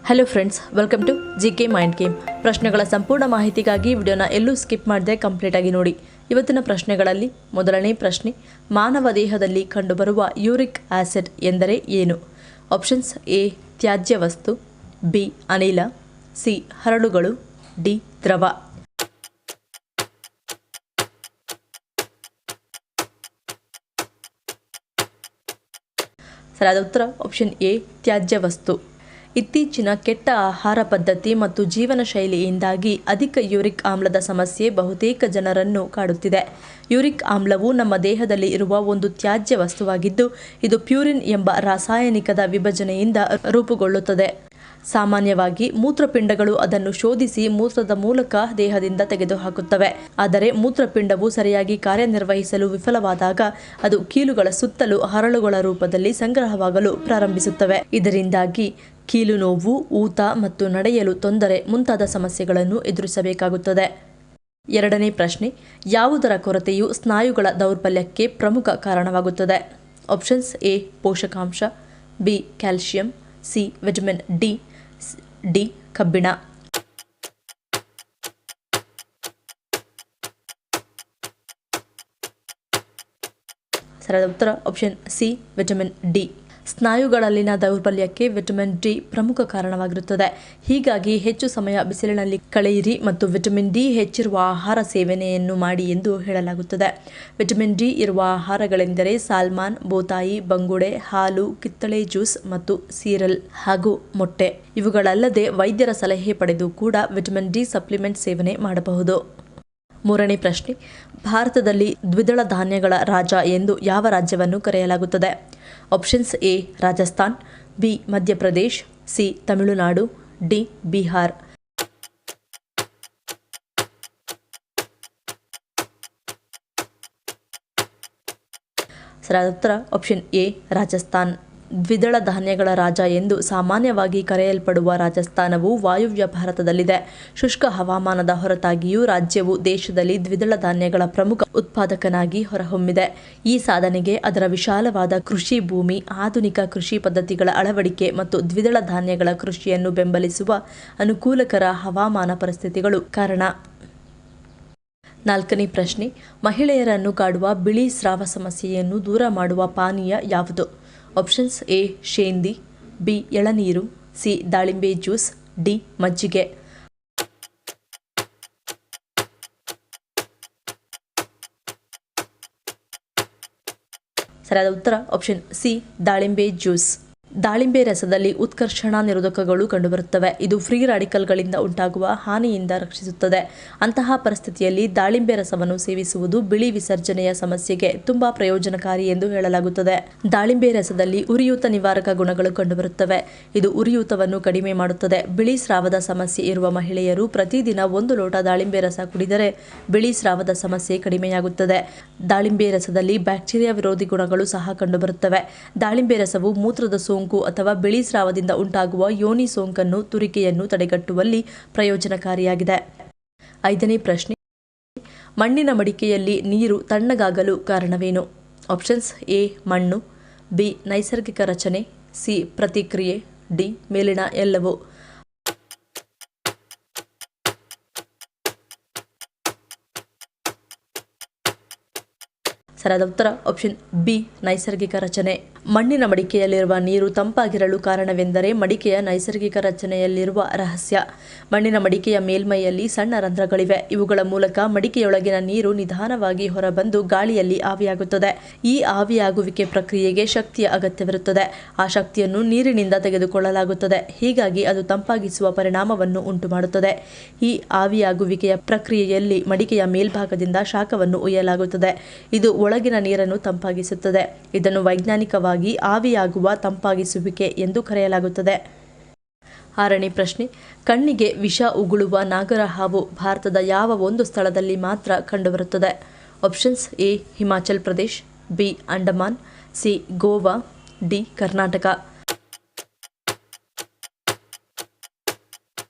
Hello friends, welcome to GK mind game. ಪ್ರಶ್ನೆಗಳ ಸಂಪೂರ್ಣ ಮಾಹಿತಿಗಾಗಿ ವಿಡಿಯೋನ ಎಲ್ಲೂ ಸ್ಕಿಪ್ ಮಾಡದೆ ಕಂಪ್ಲೀಟ್ ಆಗಿ ನೋಡಿ. ಇವತ್ತಿನ ಪ್ರಶ್ನೆಗಳಲ್ಲಿ ಮೊದಲನೇ ಪ್ರಶ್ನೆ, ಮಾನವ ದೇಹದಲ್ಲಿ ಕಂಡುಬರುವ ಯೂರಿಕ್ ಆಸಿಡ್ ಎಂದರೆ ಏನು? ಆಪ್ಷನ್ಸ್: ಎ ತ್ಯಾಜ್ಯ ವಸ್ತು, ಬಿ ಅನಿಲ, ಸಿ ಹರಳುಗಳು, ಡಿ ದ್ರವ. ಸರಿಯಾದ ಉತ್ತರ ಆಪ್ಷನ್ ಎ ತ್ಯಾಜ್ಯ ವಸ್ತು. ಇತ್ತೀಚಿನ ಕೆಟ್ಟ ಆಹಾರ ಪದ್ಧತಿ ಮತ್ತು ಜೀವನ ಶೈಲಿಯಿಂದಾಗಿ ಅಧಿಕ ಯೂರಿಕ್ ಆಮ್ಲದ ಸಮಸ್ಯೆ ಬಹುತೇಕ ಜನರನ್ನು ಕಾಡುತ್ತಿದೆ. ಯೂರಿಕ್ ಆಮ್ಲವು ನಮ್ಮ ದೇಹದಲ್ಲಿ ಇರುವ ಒಂದು ತ್ಯಾಜ್ಯ ವಸ್ತುವಾಗಿದ್ದು, ಇದು ಪ್ಯೂರಿನ್ ಎಂಬ ರಾಸಾಯನಿಕದ ವಿಭಜನೆಯಿಂದ ರೂಪುಗೊಳ್ಳುತ್ತದೆ. ಸಾಮಾನ್ಯವಾಗಿ ಮೂತ್ರಪಿಂಡಗಳು ಅದನ್ನು ಶೋಧಿಸಿ ಮೂತ್ರದ ಮೂಲಕ ದೇಹದಿಂದ ತೆಗೆದುಹಾಕುತ್ತವೆ. ಆದರೆ ಮೂತ್ರಪಿಂಡವು ಸರಿಯಾಗಿ ಕಾರ್ಯನಿರ್ವಹಿಸಲು ವಿಫಲವಾದಾಗ ಅದು ಕೀಲುಗಳ ಸುತ್ತಲೂ ಹರಳುಗಳ ರೂಪದಲ್ಲಿ ಸಂಗ್ರಹವಾಗಲು ಪ್ರಾರಂಭಿಸುತ್ತವೆ. ಇದರಿಂದಾಗಿ ಕೀಲು ನೋವು, ಊತ ಮತ್ತು ನಡೆಯಲು ತೊಂದರೆ ಮುಂತಾದ ಸಮಸ್ಯೆಗಳನ್ನು ಎದುರಿಸಬೇಕಾಗುತ್ತದೆ. ಎರಡನೇ ಪ್ರಶ್ನೆ, ಯಾವುದರ ಕೊರತೆಯು ಸ್ನಾಯುಗಳ ದೌರ್ಬಲ್ಯಕ್ಕೆ ಪ್ರಮುಖ ಕಾರಣವಾಗುತ್ತದೆ? ಆಪ್ಷನ್ಸ್: ಎ ಪೋಷಕಾಂಶ, B calcium, C vitamin D ಕಬ್ಬಿಣ. ಸರಿಯಾದ ಉತ್ತರ ಆಪ್ಷನ್ ಸಿ ವಿಟಮಿನ್ ಡಿ. ಸ್ನಾಯುಗಳಲ್ಲಿನ ದೌರ್ಬಲ್ಯಕ್ಕೆ ವಿಟಮಿನ್ ಡಿ ಪ್ರಮುಖ ಕಾರಣವಾಗಿರುತ್ತದೆ. ಹೀಗಾಗಿ ಹೆಚ್ಚು ಸಮಯ ಬಿಸಿಲಿನಲ್ಲಿ ಕಳೆಯಿರಿ ಮತ್ತು ವಿಟಮಿನ್ ಡಿ ಹೆಚ್ಚಿರುವ ಆಹಾರ ಸೇವನೆಯನ್ನು ಮಾಡಿ ಎಂದು ಹೇಳಲಾಗುತ್ತದೆ. ವಿಟಮಿನ್ ಡಿ ಇರುವ ಆಹಾರಗಳೆಂದರೆ ಸಾಲ್ಮನ್, ಬೋತಾಯಿ, ಬಂಗುಡೆ, ಹಾಲು, ಕಿತ್ತಳೆ ಜ್ಯೂಸ್ ಮತ್ತು ಸೀರಿಯಲ್ ಹಾಗೂ ಮೊಟ್ಟೆ. ಇವುಗಳಲ್ಲದೆ ವೈದ್ಯರ ಸಲಹೆ ಪಡೆದು ಕೂಡ ವಿಟಮಿನ್ ಡಿ ಸಪ್ಲಿಮೆಂಟ್ ಸೇವನೆ ಮಾಡಬಹುದು. ಮೂರನೇ ಪ್ರಶ್ನೆ, ಭಾರತದಲ್ಲಿ ದ್ವಿದಳ ಧಾನ್ಯಗಳ ರಾಜ ಎಂದು ಯಾವ ರಾಜ್ಯವನ್ನು ಕರೆಯಲಾಗುತ್ತದೆ? Options: A Rajasthan, B Madhya Pradesh, C Tamil Nadu, D Bihar. ಸರಿಯಾದ ಉತ್ತರ ಆಪ್ಷನ್ ಎ ರಾಜಸ್ಥಾನ್. ದ್ವಿದಳ ಧಾನ್ಯಗಳ ರಾಜ ಎಂದು ಸಾಮಾನ್ಯವಾಗಿ ಕರೆಯಲ್ಪಡುವ ರಾಜಸ್ಥಾನವು ವಾಯುವ್ಯ ಭಾರತದಲ್ಲಿದೆ. ಶುಷ್ಕ ಹವಾಮಾನದ ಹೊರತಾಗಿಯೂ ರಾಜ್ಯವು ದೇಶದಲ್ಲಿ ದ್ವಿದಳ ಧಾನ್ಯಗಳ ಪ್ರಮುಖ ಉತ್ಪಾದಕನಾಗಿ ಹೊರಹೊಮ್ಮಿದೆ. ಈ ಸಾಧನೆಗೆ ಅದರ ವಿಶಾಲವಾದ ಕೃಷಿ ಭೂಮಿ, ಆಧುನಿಕ ಕೃಷಿ ಪದ್ಧತಿಗಳ ಅಳವಡಿಕೆ ಮತ್ತು ದ್ವಿದಳ ಧಾನ್ಯಗಳ ಕೃಷಿಯನ್ನು ಬೆಂಬಲಿಸುವ ಅನುಕೂಲಕರ ಹವಾಮಾನ ಪರಿಸ್ಥಿತಿಗಳು ಕಾರಣ. ನಾಲ್ಕನೇ ಪ್ರಶ್ನೆ, ಮಹಿಳೆಯರನ್ನು ಕಾಡುವ ಬಿಳಿ ಸ್ರಾವ ಸಮಸ್ಯೆಯನ್ನು ದೂರ ಮಾಡುವ ಪಾನೀಯ ಯಾವುದು? ಆಪ್ಷನ್ಸ್: ಎ ಶೇಂದಿ, ಬಿ ಎಳನೀರು, ಸಿ ದಾಳಿಂಬೆ ಜ್ಯೂಸ್, ಡಿ ಮಜ್ಜಿಗೆ. ಸರಿಯಾದ ಉತ್ತರ ಆಪ್ಷನ್ ಸಿ ದಾಳಿಂಬೆ ಜ್ಯೂಸ್. ದಾಳಿಂಬೆ ರಸದಲ್ಲಿ ಉತ್ಕರ್ಷಣ ನಿರೋಧಕಗಳು ಕಂಡುಬರುತ್ತವೆ. ಇದು ಫ್ರೀ ರಾಡಿಕಲ್ಗಳಿಂದ ಉಂಟಾಗುವ ಹಾನಿಯಿಂದ ರಕ್ಷಿಸುತ್ತದೆ. ಅಂತಹ ಪರಿಸ್ಥಿತಿಯಲ್ಲಿ ದಾಳಿಂಬೆ ರಸವನ್ನು ಸೇವಿಸುವುದು ಬಿಳಿ ವಿಸರ್ಜನೆಯ ಸಮಸ್ಯೆಗೆ ತುಂಬಾ ಪ್ರಯೋಜನಕಾರಿ ಎಂದು ಹೇಳಲಾಗುತ್ತದೆ. ದಾಳಿಂಬೆ ರಸದಲ್ಲಿ ಉರಿಯೂತ ನಿವಾರಕ ಗುಣಗಳು ಕಂಡುಬರುತ್ತವೆ. ಇದು ಉರಿಯೂತವನ್ನು ಕಡಿಮೆ ಮಾಡುತ್ತದೆ. ಬಿಳಿ ಸ್ರಾವದ ಸಮಸ್ಯೆ ಇರುವ ಮಹಿಳೆಯರು ಪ್ರತಿದಿನ 1 ಲೋಟ ದಾಳಿಂಬೆ ರಸ ಕುಡಿದರೆ ಬಿಳಿ ಸ್ರಾವದ ಸಮಸ್ಯೆ ಕಡಿಮೆಯಾಗುತ್ತದೆ. ದಾಳಿಂಬೆ ರಸದಲ್ಲಿ ಬ್ಯಾಕ್ಟೀರಿಯಾ ವಿರೋಧಿ ಗುಣಗಳು ಸಹ ಕಂಡುಬರುತ್ತವೆ. ದಾಳಿಂಬೆ ರಸವು ಮೂತ್ರದ ಸೋಂಕು ಅಥವಾ ಬಿಳಿ ಸ್ರಾವದಿಂದ ಉಂಟಾಗುವ ಯೋನಿ ಸೋಂಕನ್ನು ತುರಿಕೆಯನ್ನು ತಡೆಗಟ್ಟುವಲ್ಲಿ ಪ್ರಯೋಜನಕಾರಿಯಾಗಿದೆ. ಐದನೇ ಪ್ರಶ್ನೆ, ಮಣ್ಣಿನ ಮಡಿಕೆಯಲ್ಲಿ ನೀರು ತಣ್ಣಗಾಗಲು ಕಾರಣವೇನು? ಆಪ್ಷನ್ಸ್: ಎ ಮಣ್ಣು, ಬಿ ನೈಸರ್ಗಿಕ ರಚನೆ, ಸಿ ಪ್ರತಿಕ್ರಿಯೆ, ಡಿ ಮೇಲಿನ ಎಲ್ಲವೂ. ಸರಿಯಾದ ಉತ್ತರ ಆಪ್ಷನ್ ಬಿ ನೈಸರ್ಗಿಕ ರಚನೆ. ಮಣ್ಣಿನ ಮಡಿಕೆಯಲ್ಲಿರುವ ನೀರು ತಂಪಾಗಿರಲು ಕಾರಣವೆಂದರೆ ಮಡಿಕೆಯ ನೈಸರ್ಗಿಕ ರಚನೆಯಲ್ಲಿರುವ ರಹಸ್ಯ. ಮಣ್ಣಿನ ಮಡಿಕೆಯ ಮೇಲ್ಮೈಯಲ್ಲಿ ಸಣ್ಣ ರಂಧ್ರಗಳಿವೆ. ಇವುಗಳ ಮೂಲಕ ಮಡಿಕೆಯೊಳಗಿನ ನೀರು ನಿಧಾನವಾಗಿ ಹೊರಬಂದು ಗಾಳಿಯಲ್ಲಿ ಆವಿಯಾಗುತ್ತದೆ. ಈ ಆವಿಯಾಗುವಿಕೆ ಪ್ರಕ್ರಿಯೆಗೆ ಶಕ್ತಿಯ ಅಗತ್ಯವಿರುತ್ತದೆ. ಆ ಶಕ್ತಿಯನ್ನು ನೀರಿನಿಂದ ತೆಗೆದುಕೊಳ್ಳಲಾಗುತ್ತದೆ. ಹೀಗಾಗಿ ಅದು ತಂಪಾಗಿಸುವ ಪರಿಣಾಮವನ್ನು ಉಂಟುಮಾಡುತ್ತದೆ. ಈ ಆವಿಯಾಗುವಿಕೆಯ ಪ್ರಕ್ರಿಯೆಯಲ್ಲಿ ಮಡಿಕೆಯ ಮೇಲ್ಭಾಗದಿಂದ ಶಾಖವನ್ನು ಒಯ್ಯಲಾಗುತ್ತದೆ. ಇದು ಒಳಗಿನ ನೀರನ್ನು ತಂಪಾಗಿಸುತ್ತದೆ. ಇದನ್ನು ವೈಜ್ಞಾನಿಕವಾಗಿ ಆವಿಯಾಗುವ ತಂಪಾಗಿಸುವಿಕೆ ಎಂದು ಕರೆಯಲಾಗುತ್ತದೆ. ಆರನೇ ಪ್ರಶ್ನೆ, ಕಣ್ಣಿಗೆ ವಿಷ ಉಗುಳುವ ನಾಗರಹಾವು ಭಾರತದ ಯಾವ ಒಂದು ಸ್ಥಳದಲ್ಲಿ ಮಾತ್ರ ಕಂಡುಬರುತ್ತದೆ? Options: A Himachal Pradesh, B Andaman, C Goa, D Karnataka.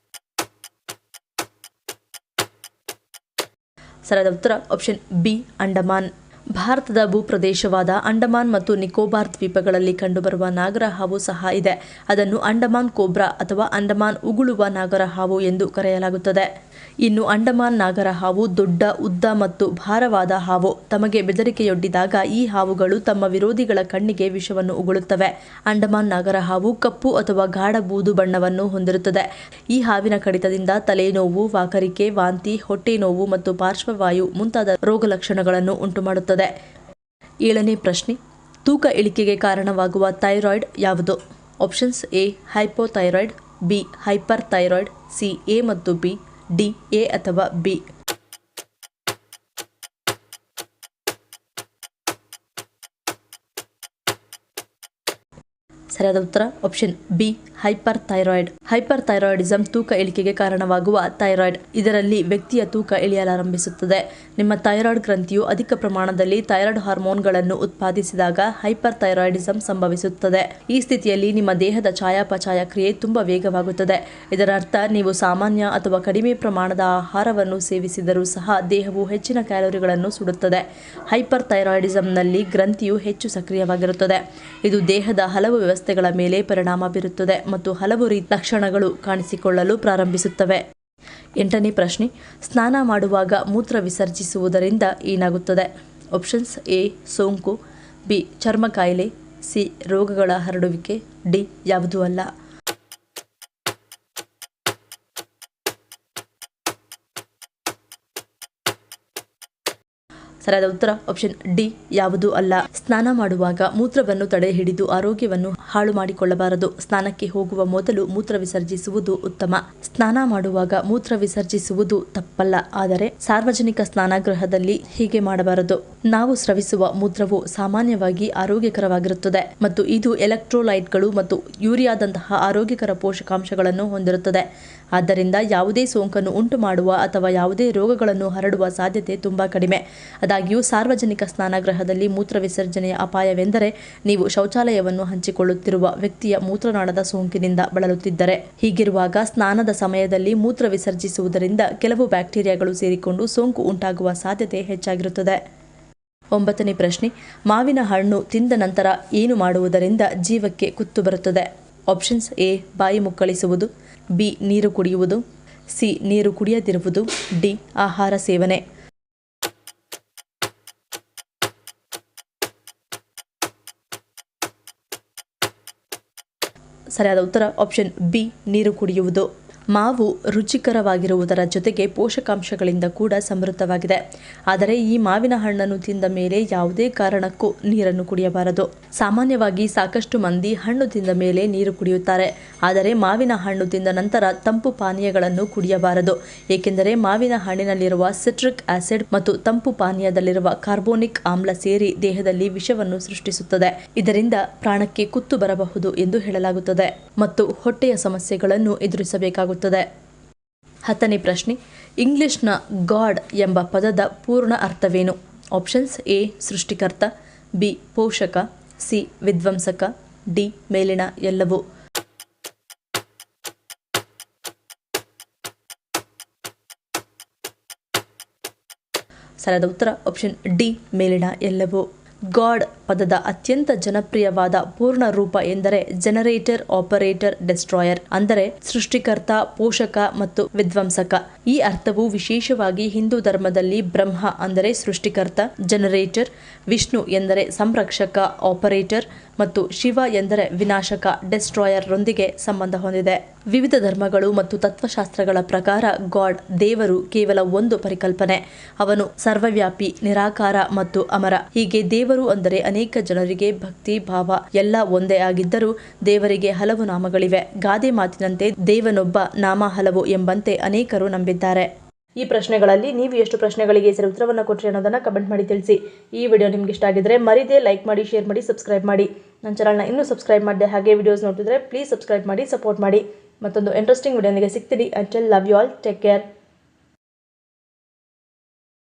ಸರಿಯಾದ ಉತ್ತರ ಆಪ್ಷನ್ ಬಿ ಅಂಡಮಾನ್. ಭಾರತದ ಭೂಪ್ರದೇಶವಾದ ಅಂಡಮಾನ್ ಮತ್ತು ನಿಕೋಬಾರ್ ದ್ವೀಪಗಳಲ್ಲಿ ಕಂಡುಬರುವ ನಾಗರ ಹಾವು ಸಹ ಇದೆ. ಅದನ್ನು ಅಂಡಮಾನ್ ಕೋಬ್ರಾ ಅಥವಾ ಅಂಡಮಾನ್ ಉಗುಳುವ ನಾಗರ ಹಾವು ಎಂದು ಕರೆಯಲಾಗುತ್ತದೆ. ಇನ್ನು ಅಂಡಮಾನ್ ನಾಗರ ಹಾವು ದೊಡ್ಡ, ಉದ್ದ ಮತ್ತು ಭಾರವಾದ ಹಾವು. ತಮಗೆ ಬೆದರಿಕೆಯೊಡ್ಡಿದಾಗ ಈ ಹಾವುಗಳು ತಮ್ಮ ವಿರೋಧಿಗಳ ಕಣ್ಣಿಗೆ ವಿಷವನ್ನು ಉಗುಳುತ್ತವೆ. ಅಂಡಮಾನ್ ನಾಗರ ಹಾವು ಕಪ್ಪು ಅಥವಾ ಗಾಢ ಬೂದು ಬಣ್ಣವನ್ನು ಹೊಂದಿರುತ್ತದೆ. ಈ ಹಾವಿನ ಕಡಿತದಿಂದ ತಲೆನೋವು, ವಾಕರಿಕೆ, ವಾಂತಿ, ಹೊಟ್ಟೆ ನೋವು ಮತ್ತು ಪಾರ್ಶ್ವವಾಯು ಮುಂತಾದ ರೋಗಲಕ್ಷಣಗಳನ್ನು ಉಂಟುಮಾಡುತ್ತದೆ. 7ನೇ ಪ್ರಶ್ನೆ, ತೂಕ ಇಳಿಕೆಗೆ ಕಾರಣವಾಗುವ ಥೈರಾಯ್ಡ್ ಯಾವುದು? Options: A hypothyroid, B hyperthyroid, C A ಮತ್ತು ಬಿ, ಡಿ ಎ ಅಥವಾ ಬಿ. ಸರಿಯಾದ ಉತ್ತರ option B hyperthyroid. Hyperthyroidism ತೂಕ ಇಳಿಕೆಗೆ ಕಾರಣವಾಗುವ ಥೈರಾಯ್ಡ್. ಇದರಲ್ಲಿ ವ್ಯಕ್ತಿಯ ತೂಕ ಇಳಿಯಲಾರಂಭಿಸುತ್ತದೆ. ನಿಮ್ಮ ಥೈರಾಯ್ಡ್ ಗ್ರಂಥಿಯು ಅಧಿಕ ಪ್ರಮಾಣದಲ್ಲಿ ಥೈರಾಯ್ಡ್ ಹಾರ್ಮೋನ್ಗಳನ್ನು ಉತ್ಪಾದಿಸಿದಾಗ ಹೈಪರ್ ಥೈರಾಯ್ಡಿಸಮ್ ಸಂಭವಿಸುತ್ತದೆ. ಈ ಸ್ಥಿತಿಯಲ್ಲಿ ನಿಮ್ಮ ದೇಹದ ಚಯಾಪಚಯ ಕ್ರಿಯೆ ತುಂಬಾ ವೇಗವಾಗುತ್ತದೆ. ಇದರ ಅರ್ಥ ನೀವು ಸಾಮಾನ್ಯ ಅಥವಾ ಕಡಿಮೆ ಪ್ರಮಾಣದ ಆಹಾರವನ್ನು ಸೇವಿಸಿದರೂ ಸಹ ದೇಹವು ಹೆಚ್ಚಿನ ಕ್ಯಾಲೋರಿಗಳನ್ನು ಸುಡುತ್ತದೆ. ಹೈಪರ್ ಥೈರಾಯ್ಡಿಸಮ್ನಲ್ಲಿ ಗ್ರಂಥಿಯು ಹೆಚ್ಚು ಸಕ್ರಿಯವಾಗಿರುತ್ತದೆ. ಇದು ದೇಹದ ಹಲವು ವ್ಯವಸ್ಥೆಗಳ ಮೇಲೆ ಪರಿಣಾಮ ಬೀರುತ್ತದೆ ಮತ್ತು ಹಲವು ರೀತಿಯ ಲಕ್ಷಣಗಳು ಕಾಣಿಸಿಕೊಳ್ಳಲು ಪ್ರಾರಂಭಿಸುತ್ತವೆ. 8ನೇ ಪ್ರಶ್ನೆ, ಸ್ನಾನ ಮಾಡುವಾಗ ಮೂತ್ರ ವಿಸರ್ಜಿಸುವುದರಿಂದ ಏನಾಗುತ್ತದೆ? ಆಪ್ಷನ್ಸ್: ಎ ಸೋಂಕು, ಬಿ ಚರ್ಮ ಕಾಯಿಲೆ, ಸಿ ರೋಗಗಳ ಹರಡುವಿಕೆ, ಡಿ ಯಾವುದೂ ಅಲ್ಲ. ಸರಿಯಾದ ಉತ್ತರ ಆಪ್ಷನ್ ಡಿ ಯಾವುದೂ ಅಲ್ಲ. ಸ್ನಾನ ಮಾಡುವಾಗ ಮೂತ್ರವನ್ನು ತಡೆ ಹಿಡಿದು ಆರೋಗ್ಯವನ್ನು ಹಾಳು ಮಾಡಿಕೊಳ್ಳಬಾರದು. ಸ್ನಾನಕ್ಕೆ ಹೋಗುವ ಮೊದಲು ಮೂತ್ರ ವಿಸರ್ಜಿಸುವುದು ಉತ್ತಮ. ಸ್ನಾನ ಮಾಡುವಾಗ ಮೂತ್ರ ವಿಸರ್ಜಿಸುವುದು ತಪ್ಪಲ್ಲ, ಆದರೆ ಸಾರ್ವಜನಿಕ ಸ್ನಾನಗೃಹದಲ್ಲಿ ಹೀಗೆ ಮಾಡಬಾರದು. ನಾವು ಸ್ರವಿಸುವ ಮೂತ್ರವು ಸಾಮಾನ್ಯವಾಗಿ ಆರೋಗ್ಯಕರವಾಗಿರುತ್ತದೆ ಮತ್ತು ಇದು ಎಲೆಕ್ಟ್ರೋಲೈಟ್ಗಳು ಮತ್ತು ಯೂರಿಯಾದಂತಹ ಆರೋಗ್ಯಕರ ಪೋಷಕಾಂಶಗಳನ್ನು ಹೊಂದಿರುತ್ತದೆ. ಆದ್ದರಿಂದ ಯಾವುದೇ ಸೋಂಕನ್ನು ಉಂಟು ಮಾಡುವ ಅಥವಾ ಯಾವುದೇ ರೋಗಗಳನ್ನು ಹರಡುವ ಸಾಧ್ಯತೆ ತುಂಬಾ ಕಡಿಮೆ. ಆದಾಗ್ಯೂ ಸಾರ್ವಜನಿಕ ಸ್ನಾನಗೃಹದಲ್ಲಿ ಮೂತ್ರ ವಿಸರ್ಜನೆಯ ಅಪಾಯವೆಂದರೆ ನೀವು ಶೌಚಾಲಯವನ್ನು ಹಂಚಿಕೊಳ್ಳುತ್ತಿರುವ ವ್ಯಕ್ತಿಯ ಮೂತ್ರನಾಳದ ಸೋಂಕಿನಿಂದ ಬಳಲುತ್ತಿದ್ದರೆ. ಹೀಗಿರುವಾಗ ಸ್ನಾನದ ಸಮಯದಲ್ಲಿ ಮೂತ್ರ ವಿಸರ್ಜಿಸುವುದರಿಂದ ಕೆಲವು ಬ್ಯಾಕ್ಟೀರಿಯಾಗಳು ಸೇರಿಕೊಂಡು ಸೋಂಕು ಉಂಟಾಗುವ ಸಾಧ್ಯತೆ ಹೆಚ್ಚಾಗಿರುತ್ತದೆ. 9ನೇ ಪ್ರಶ್ನೆ, ಮಾವಿನ ಹಣ್ಣು ತಿಂದ ನಂತರ ಏನು ಮಾಡುವುದರಿಂದ ಜೀವಕ್ಕೆ ಕುತ್ತು ಬರುತ್ತದೆ? ಆಪ್ಷನ್ಸ್: ಎ ಬಾಯಿ ಮುಕ್ಕಳಿಸುವುದು, ಬಿ ನೀರು ಕುಡಿಯುವುದು, ಸಿ ನೀರು ಕುಡಿಯದಿರುವುದು, ಡಿ ಆಹಾರ ಸೇವನೆ. ಸರಿಯಾದ ಉತ್ತರ ಆಪ್ಷನ್ ಬಿ ನೀರು ಕುಡಿಯುವುದು. ಮಾವು ರುಚಿಕರವಾಗಿರುವುದರ ಜೊತೆಗೆ ಪೋಷಕಾಂಶಗಳಿಂದ ಕೂಡ ಸಮೃದ್ಧವಾಗಿದೆ. ಆದರೆ ಈ ಮಾವಿನ ಹಣ್ಣನ್ನು ತಿಂದ ಮೇಲೆ ಯಾವುದೇ ಕಾರಣಕ್ಕೂ ನೀರನ್ನು ಕುಡಿಯಬಾರದು. ಸಾಮಾನ್ಯವಾಗಿ ಸಾಕಷ್ಟು ಮಂದಿ ಹಣ್ಣು ತಿಂದ ಮೇಲೆ ನೀರು ಕುಡಿಯುತ್ತಾರೆ, ಆದರೆ ಮಾವಿನ ಹಣ್ಣು ತಿಂದ ನಂತರ ತಂಪು ಪಾನೀಯಗಳನ್ನು ಕುಡಿಯಬಾರದು. ಏಕೆಂದರೆ ಮಾವಿನ ಹಣ್ಣಿನಲ್ಲಿರುವ ಸಿಟ್ರಿಕ್ ಆಸಿಡ್ ಮತ್ತು ತಂಪು ಪಾನೀಯದಲ್ಲಿರುವ ಕಾರ್ಬೋನಿಕ್ ಆಮ್ಲ ಸೇರಿ ದೇಹದಲ್ಲಿ ವಿಷವನ್ನು ಸೃಷ್ಟಿಸುತ್ತದೆ. ಇದರಿಂದ ಪ್ರಾಣಕ್ಕೆ ಕುತ್ತು ಬರಬಹುದು ಎಂದು ಹೇಳಲಾಗುತ್ತದೆ ಮತ್ತು ಹೊಟ್ಟೆಯ ಸಮಸ್ಯೆಗಳನ್ನು ಎದುರಿಸಬೇಕಾಗುತ್ತದೆ. 10ನೇ ಪ್ರಶ್ನೆ, ಇಂಗ್ಲಿಷ್ನ ಗಾಡ್ ಎಂಬ ಪದದ ಪೂರ್ಣ ಅರ್ಥವೇನು? ಆಪ್ಷನ್ಸ್: ಎ ಸೃಷ್ಟಿಕರ್ತ, ಬಿ ಪೋಷಕ, ಸಿ ವಿಧ್ವಂಸಕ, ಡಿ ಮೇಲಿನ ಎಲ್ಲವೂ. ಸರಿಯಾದ ಉತ್ತರ ಆಪ್ಷನ್ ಡಿ ಮೇಲಿನ ಎಲ್ಲವೂ. ಗಾಡ್ ಪದದ ಅತ್ಯಂತ ಜನಪ್ರಿಯವಾದ ಪೂರ್ಣ ರೂಪ ಎಂದರೆ ಜನರೇಟರ್, ಆಪರೇಟರ್, ಡೆಸ್ಟ್ರಾಯರ್, ಅಂದರೆ ಸೃಷ್ಟಿಕರ್ತ, ಪೋಷಕ ಮತ್ತು ವಿಧ್ವಂಸಕ. ಈ ಅರ್ಥವು ವಿಶೇಷವಾಗಿ ಹಿಂದೂ ಧರ್ಮದಲ್ಲಿ ಬ್ರಹ್ಮ ಅಂದರೆ ಸೃಷ್ಟಿಕರ್ತ, ಜನರೇಟರ್, ವಿಷ್ಣು ಎಂದರೆ ಸಂರಕ್ಷಕ, ಆಪರೇಟರ್ ಮತ್ತು ಶಿವ ಎಂದರೆ ವಿನಾಶಕ, ಡೆಸ್ಟ್ರಾಯರ್ ರೊಂದಿಗೆ ಸಂಬಂಧ ಹೊಂದಿದೆ. ವಿವಿಧ ಧರ್ಮಗಳು ಮತ್ತು ತತ್ವಶಾಸ್ತ್ರಗಳ ಪ್ರಕಾರ ಗಾಡ್ ದೇವರು ಕೇವಲ ಒಂದು ಪರಿಕಲ್ಪನೆ. ಅವನು ಸರ್ವವ್ಯಾಪಿ, ನಿರಾಕಾರ ಮತ್ತು ಅಮರ. ಹೀಗೆ ದೇವರು ಅಂದರೆ ಅನೇಕ ಜನರಿಗೆ ಭಕ್ತಿ ಭಾವ ಎಲ್ಲ ಒಂದೇ ಆಗಿದ್ದರೂ ದೇವರಿಗೆ ಹಲವು ನಾಮಗಳಿವೆ. ಗಾದೆ ಮಾತಿನಂತೆ ದೇವನೊಬ್ಬ ನಾಮ ಹಲವು ಎಂಬಂತೆ ಅನೇಕರು ನಂಬಿದ್ದಾರೆ. ಈ ಪ್ರಶ್ನೆಗಳಲ್ಲಿ ನೀವು ಎಷ್ಟು ಪ್ರಶ್ನೆಗಳಿಗೆ ಸರಿ ಉತ್ತರವನ್ನು ಕೊಟ್ಟರೆ ಅನ್ನೋದನ್ನು ಕಮೆಂಟ್ ಮಾಡಿ ತಿಳಿಸಿ. ಈ ವಿಡಿಯೋ ನಿಮ್ಗೆ ಇಷ್ಟ ಆಗಿದ್ರೆ ಮರಿದೇ ಲೈಕ್ ಮಾಡಿ, ಶೇರ್ ಮಾಡಿ, ಸಬ್ಸ್ಕ್ರೈಬ್ ಮಾಡಿ. ನನ್ನ ಚಾನಲ್ನ ಇನ್ನೂ ಸಬ್ಸ್ಕ್ರೈಬ್ ಮಾಡಿದೆ ಹಾಗೆ ವಿಡಿಯೋಸ್ ನೋಡ್ತಿದ್ರೆ ಪ್ಲೀಸ್ ಸಬ್ಸ್ಕ್ರೈಬ್ ಮಾಡಿ, ಸಪೋರ್ಟ್ ಮಾಡಿ. ಮತ್ತೊಂದು ಇಂಟ್ರೆಸ್ಟಿಂಗ್ ವಿಡಿಯೋನಿಗೆ ಸಿಗ್ತೀನಿ. Until love you all, take care.